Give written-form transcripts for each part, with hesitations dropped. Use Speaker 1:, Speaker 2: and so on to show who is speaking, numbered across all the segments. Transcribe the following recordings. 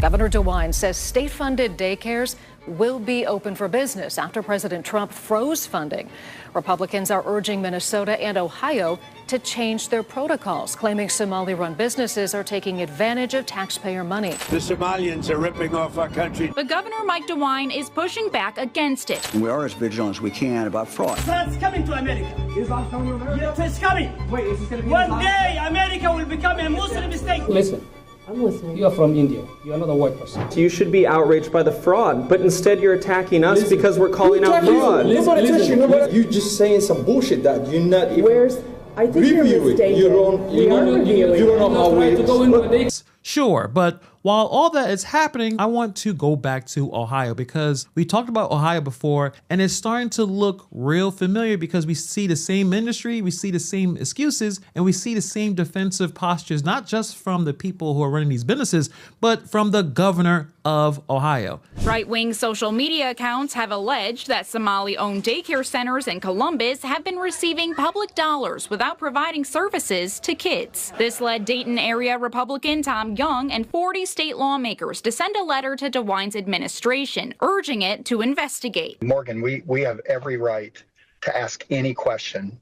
Speaker 1: Governor DeWine says state-funded daycares will be open for business after President Trump froze funding. Republicans are urging Minnesota and Ohio to change their protocols, claiming Somali-run businesses are taking advantage of taxpayer money.
Speaker 2: The Somalians are ripping off our country.
Speaker 3: But Governor Mike DeWine is pushing back against it.
Speaker 4: We are as vigilant as we can about fraud.
Speaker 5: It's coming to America.
Speaker 6: Is that coming to America?
Speaker 5: Yes, it's coming.
Speaker 6: Wait, is this going to be
Speaker 5: one day America will become a Muslim state.
Speaker 6: Listen.
Speaker 7: I'm listening.
Speaker 6: You are from India. You are not a white person.
Speaker 8: You should be outraged by the fraud, but instead you're attacking us because we're calling out fraud.
Speaker 9: You're just saying some bullshit that you're not even
Speaker 7: I think you're mistaken.
Speaker 9: You don't know how it is.
Speaker 10: Sure, but while all that is happening, I want to go back to Ohio because we talked about Ohio before and it's starting to look real familiar because we see the same industry, we see the same excuses, and we see the same defensive postures, not just from the people who are running these businesses, but from the governor of Ohio.
Speaker 3: Right-wing social media accounts have alleged that Somali-owned daycare centers in Columbus have been receiving public dollars without providing services to kids. This led Dayton area Republican Tom Young and 40 state lawmakers to send a letter to DeWine's administration, urging it to investigate.
Speaker 11: Morgan, we have every right to ask any question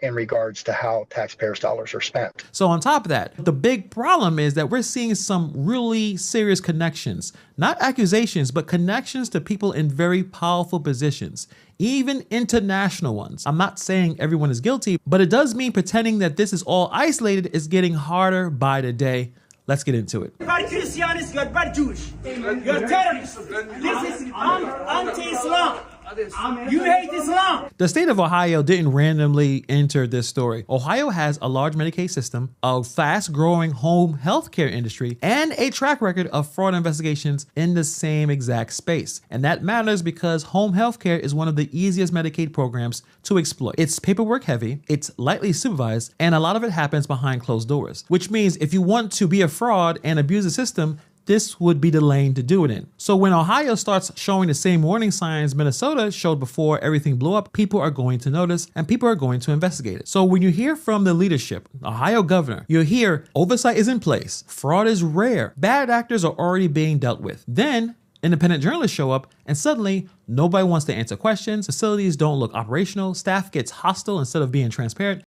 Speaker 11: in regards to how taxpayers' dollars are spent.
Speaker 10: So on top of that, the big problem is that we're seeing some really serious connections, not accusations, but connections to people in very powerful positions, even international ones. I'm not saying everyone is guilty, but it does mean pretending that this is all isolated is getting harder by the day. Let's get into it.
Speaker 5: You're bad Christians, you're bad Jewish, you're terrorists. This is anti-Islam. You hate Islam.
Speaker 10: The state of Ohio didn't randomly enter this story. Ohio has a large Medicaid system, a fast-growing home health care industry, and a track record of fraud investigations in the same exact space. And that matters because home health care is one of the easiest Medicaid programs to exploit. It's paperwork heavy, it's lightly supervised, and a lot of it happens behind closed doors, which means if you want to be a fraud and abuse the system, this would be the lane to do it in. So when Ohio starts showing the same warning signs Minnesota showed before everything blew up, people are going to notice and people are going to investigate it. So when you hear from the leadership, Ohio governor, you hear oversight is in place, fraud is rare, bad actors are already being dealt with. Then independent journalists show up and suddenly nobody wants to answer questions, facilities don't look operational, staff gets hostile instead of being transparent,